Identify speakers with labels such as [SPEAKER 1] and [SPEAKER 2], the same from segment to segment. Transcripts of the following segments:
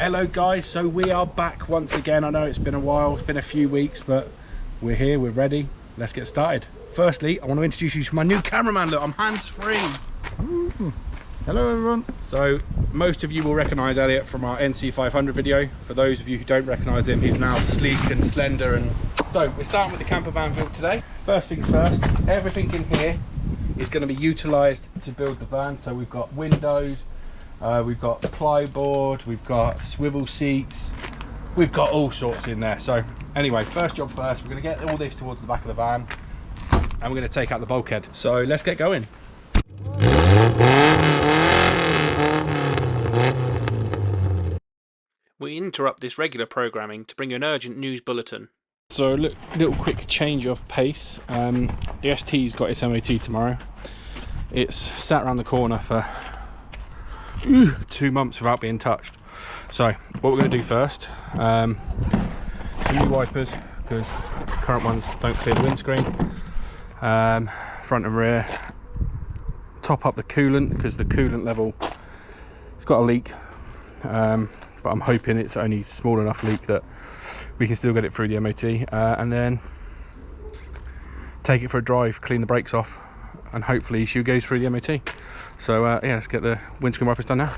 [SPEAKER 1] Hello guys, so we are back once again. I know it's been a while, it's been a few weeks, but we're here, we're ready. Let's get started. Firstly, I want to introduce you to my new cameraman. Look, I'm hands-free. Hello everyone. So most of you will recognise Elliot from our NC500 video. For those of you who don't recognise him, he's now sleek and slender. And so we're starting with the camper van build today. First things first, everything in here is going to be utilised to build the van. So we've got windows, we've got plyboard, we've got swivel seats, we've got all sorts in there. So anyway, first job first, we're going to get all this towards the back of the van and we're going to take out the bulkhead. So let's get going. We interrupt this regular programming to bring you an urgent news bulletin. So look, little quick change of pace. The ST's got its MOT tomorrow. It's sat around the corner for 2 months without being touched. So what we're going to do first, some new wipers, because current ones don't clear the windscreen, front and rear. Top up the coolant, because the coolant level, it's got a leak, but I'm hoping it's only small enough leak that we can still get it through the MOT, and then take it for a drive, clean the brakes off, and hopefully she goes through the MOT. So yeah, let's get the windscreen wipers done now.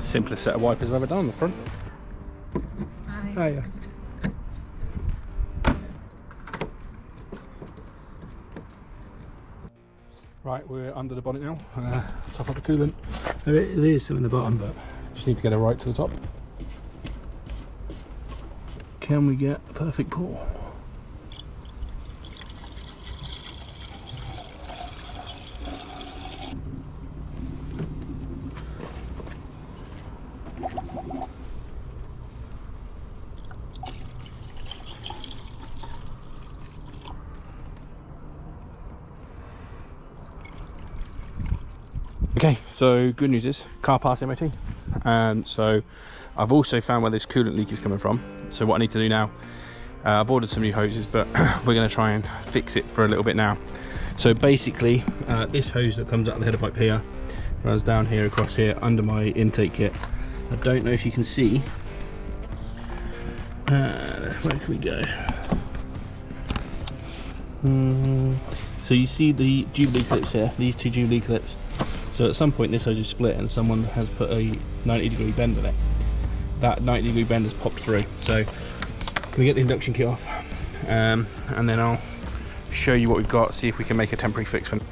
[SPEAKER 1] Simplest set of wipers I've ever done on the front. Hi. Hiya. Right, we're under the bonnet now. Top up the coolant. There is some in the bottom, but just need to get it right to the top. Can we get a perfect pour? Okay, so good news is car passed MOT. So I've also found where this coolant leak is coming from. So what I need to do now, I've ordered some new hoses, but we're going to try and fix it for a little bit now. So basically, this hose that comes out of the header pipe here runs down here, across here, under my intake kit. I don't know if you can see. Where can we go? So you see the Jubilee clips here, these two Jubilee clips. So at some point this hose is split and someone has put a 90-degree bend in it. That 90-degree bend has popped through. So can we get the induction kit off, and then I'll show you what we've got, see if we can make a temporary fix for it.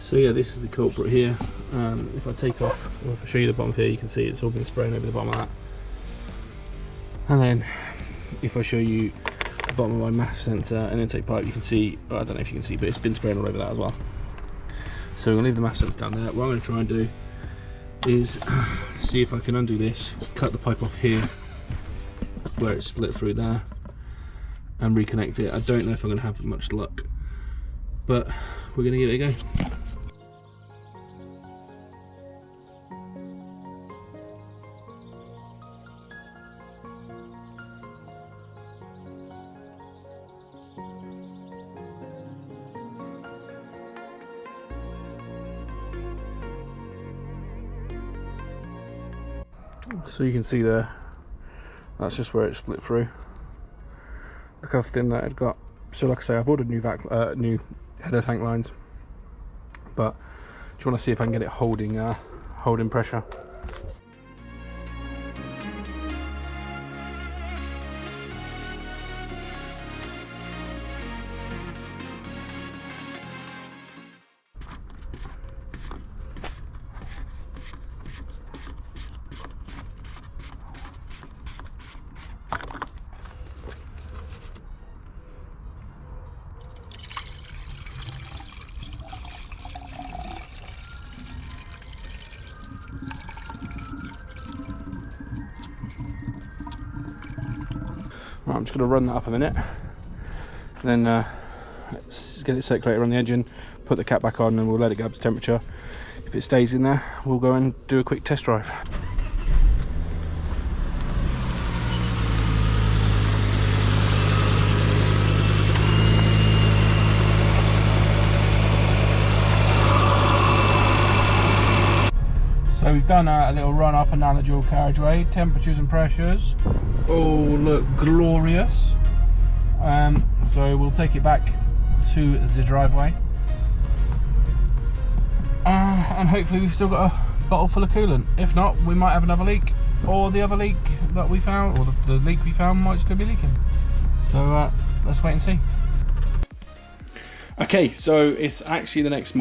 [SPEAKER 1] So yeah, this is the culprit here. If I take off, or if I show you the bottom here, you can see it's all been spraying over the bottom of that. And then if I show you the bottom of my MAF sensor and intake pipe, you can see, well, I don't know if you can see, but it's been spraying all over that as well. So we're going to leave the MAF sensor down there. What I'm going to try and do is see if I can undo this, cut the pipe off here where it's split through there, and reconnect it. I don't know if I'm going to have much luck, but we're going to give it a go. So you can see there, that's just where it split through. Look how thin that had got. So like I say, I've ordered new header tank lines, but just want to see if I can get it holding pressure. Right, I'm just going to run that up a minute, then let's get it circulated on the engine, put the cap back on, and we'll let it go up to temperature. If it stays in there, we'll go and do a quick test drive. So we've done a little run up and down the dual carriageway. Temperatures and pressures all look glorious. So we'll take it back to the driveway. And hopefully we've still got a bottle full of coolant. If not, we might have another leak, or the other leak that we found, or the leak we found might still be leaking. So let's wait and see. Okay, so it's actually the next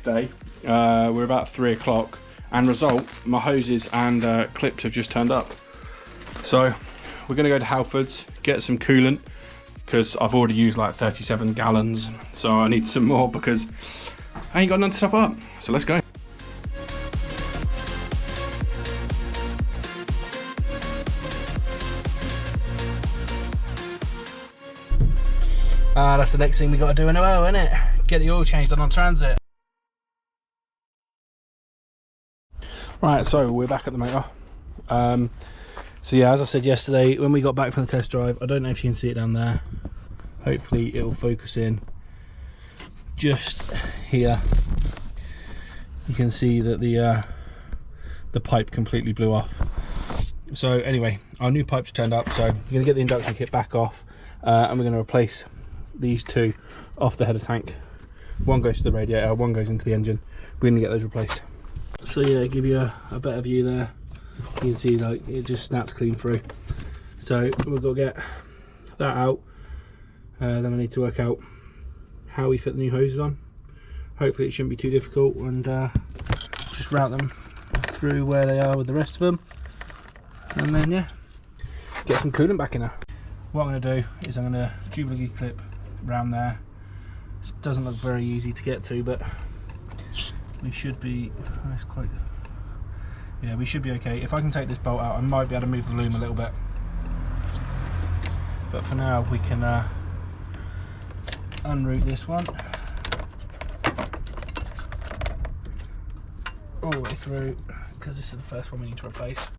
[SPEAKER 1] day. We're about 3 o'clock. And result, my hoses and clips have just turned up. So we're going to go to Halfords, get some coolant, because I've already used like 37 gallons. So I need some more because I ain't got none to top up. So let's go. That's the next thing we got to do in a row, isn't it? Get the oil changed on transit. Right, so we're back at the motor. So yeah, as I said yesterday, when we got back from the test drive, I don't know if you can see it down there. Hopefully it'll focus in. Just here, you can see that the pipe completely blew off. So anyway, our new pipe's turned up, so we're going to get the induction kit back off, and we're going to replace these two off the header tank. One goes to the radiator, one goes into the engine. We're going to get those replaced. So yeah, give you a better view there. You can see like it just snaps clean through. So we've got to get that out. Then I need to work out how we fit the new hoses on. Hopefully it shouldn't be too difficult, and just route them through where they are with the rest of them. And then yeah, get some coolant back in there. What I'm going to do is I'm going to Jubilee clip around there. It doesn't look very easy to get to, but we should be, it's quite, yeah, we should be okay. If I can take this bolt out, I might be able to move the loom a little bit. But for now, we can unroot this one all the way through, because this is the first one we need to replace.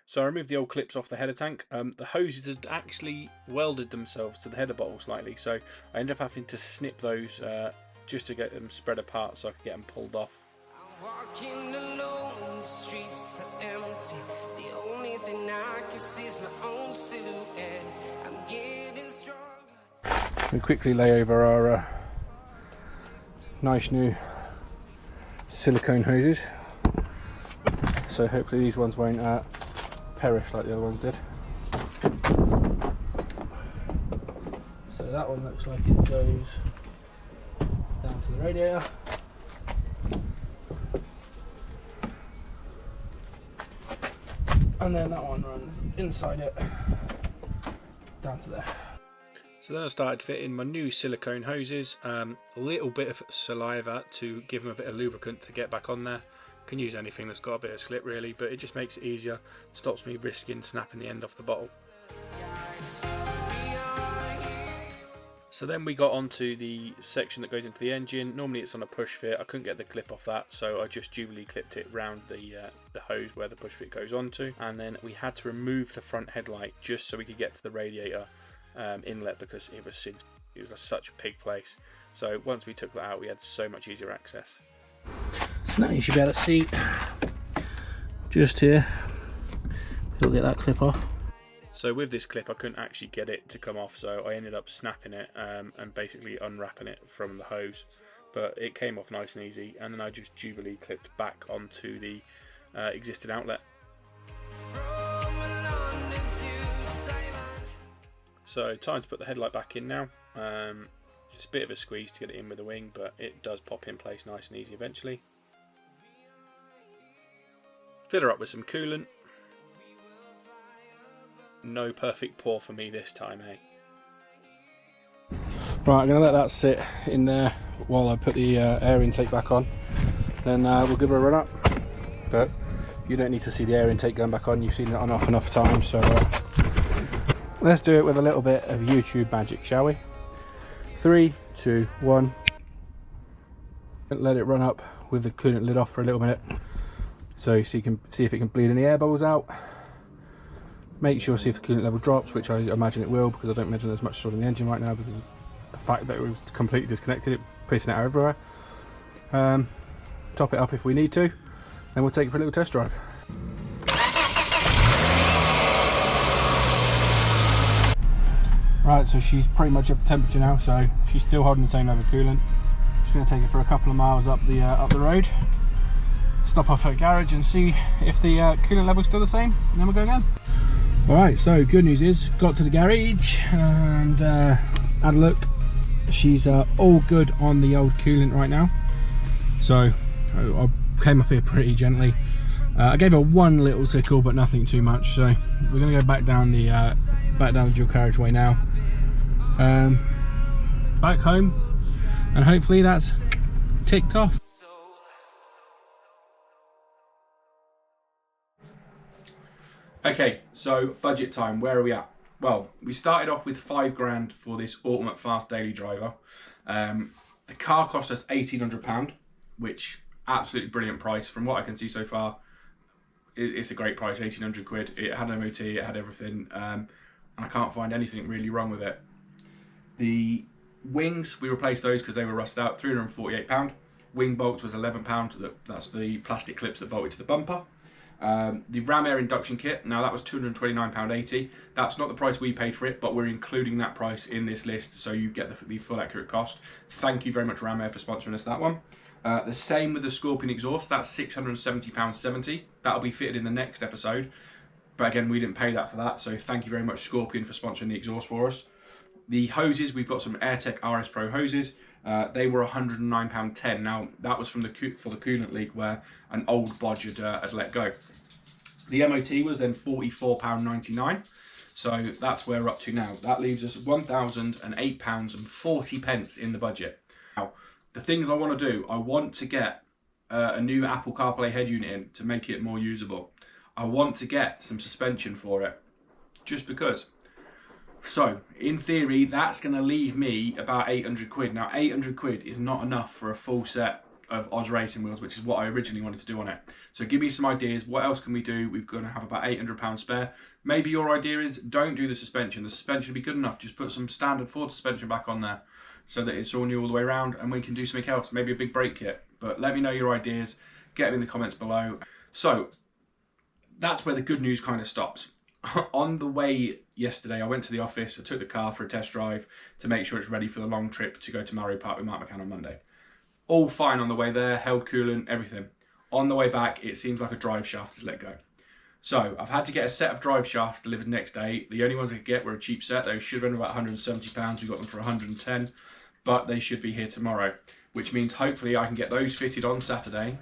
[SPEAKER 1] So I removed the old clips off the header tank. The hoses had actually welded themselves to the header bottle slightly, so I ended up having to snip those just to get them spread apart so I could get them pulled off.
[SPEAKER 2] Walking alone, the streets are empty. The only thing I can see is my own silhouette. I'm getting stronger.
[SPEAKER 1] We quickly lay over our nice new silicone hoses. So hopefully these ones won't perish like the other ones did. So that one looks like it goes down to the radiator. And then that one runs inside it, down to there. So then I started fitting my new silicone hoses, a little bit of saliva to give them a bit of lubricant to get back on there. Can use anything that's got a bit of slip really, but it just makes it easier, stops me risking snapping the end off the bottle. So then we got onto the section that goes into the engine. Normally it's on a push fit. I couldn't get the clip off that, so I just Jubilee clipped it round the hose where the push fit goes onto. And then we had to remove the front headlight just so we could get to the radiator inlet, because it was such a pig place. So once we took that out, we had so much easier access. So now you should be able to see just here. You'll get that clip off. So with this clip I couldn't actually get it to come off, so I ended up snapping it and basically unwrapping it from the hose. But it came off nice and easy, and then I just Jubilee clipped back onto the existing outlet. So time to put the headlight back in now. It's a bit of a squeeze to get it in with the wing, but it does pop in place nice and easy eventually. Fill her up with some coolant. No perfect pour for me this time, eh? Right, I'm going to let that sit in there while I put the air intake back on. Then we'll give her a run up. But you don't need to see the air intake going back on, you've seen it on off enough times, so Let's do it with a little bit of YouTube magic, shall we? 3, 2, 1. Let it run up with the coolant lid off for a little minute, so you can see if it can bleed any air bubbles out. Make sure, see if the coolant level drops, which I imagine it will, because I don't imagine there's much stored in the engine right now because of the fact that it was completely disconnected, it pissing it out everywhere. Top it up if we need to, then we'll take it for a little test drive. Right, so she's pretty much up to temperature now, so she's still holding the same level of coolant. Just going to take it for a couple of miles up the road, stop off at a garage and see if the coolant level's still the same, and then we'll go again. Alright, so good news is, got to the garage and had a look. She's all good on the old coolant right now. So I came up here pretty gently. I gave her one little tickle, but nothing too much. So we're going to go back down the dual carriageway now, back home, and hopefully that's ticked off. Okay, so budget time, where are we at? Well, we started off with £5 for this Ultimate Fast Daily Driver. The car cost us £1,800, which absolutely brilliant price. From what I can see so far, it's a great price, 1,800 quid. It had an MOT, it had everything, and I can't find anything really wrong with it. The wings, we replaced those because they were rusted out, £348. Wing bolts was £11, that's the plastic clips that bolted to the bumper. The RamAir induction kit, now that was £229.80. That's not the price we paid for it, but we're including that price in this list, so you get the full accurate cost. Thank you very much, RamAir, for sponsoring us that one. The same with the Scorpion exhaust, that's £670.70. That'll be fitted in the next episode, but again, we didn't pay that for that, so thank you very much, Scorpion, for sponsoring the exhaust for us. The hoses, we've got some AirTech RS Pro hoses. They were £109.10. Now, that was for the coolant leak where an old bodge had let go. The MOT was then £44.99, so that's where we're up to now. That leaves us £1,008.40 in the budget. Now, the things I want to do, I want to get a new Apple CarPlay head unit in to make it more usable. I want to get some suspension for it, just because. So, in theory, that's going to leave me about 800 quid. Now, 800 quid is not enough for a full set of Oz racing wheels, which is what I originally wanted to do on it. So give me some ideas. What else can we do? We're going to have about £800 spare. Maybe your idea is don't do the suspension. The suspension will be good enough. Just put some standard Ford suspension back on there so that it's all new all the way around, and we can do something else, maybe a big brake kit. But let me know your ideas. Get them in the comments below. So that's where the good news kind of stops. On the way yesterday, I went to the office. I took the car for a test drive to make sure it's ready for the long trip to go to Mallory Park with Mark McCann on Monday. All fine on the way there, held coolant, everything. On the way back, it seems like a drive shaft has let go. So I've had to get a set of drive shafts delivered next day. The only ones I could get were a cheap set. They should have been about £170. We got them for 110, but they should be here tomorrow, which means hopefully I can get those fitted on Saturday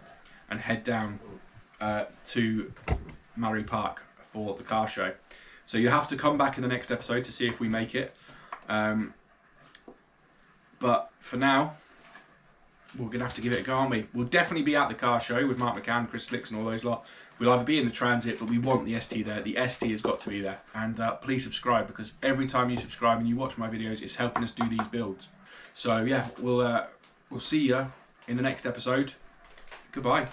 [SPEAKER 1] and head down to Mallory Park for the car show. So you have to come back in the next episode to see if we make it. But for now, we're going to have to give it a go, aren't we? We'll definitely be at the car show with Mark McCann, Chris Slicks and all those lot. We'll either be in the Transit, but we want the ST there. The ST has got to be there. And please subscribe, because every time you subscribe and you watch my videos, it's helping us do these builds. So yeah, we'll see you in the next episode. Goodbye.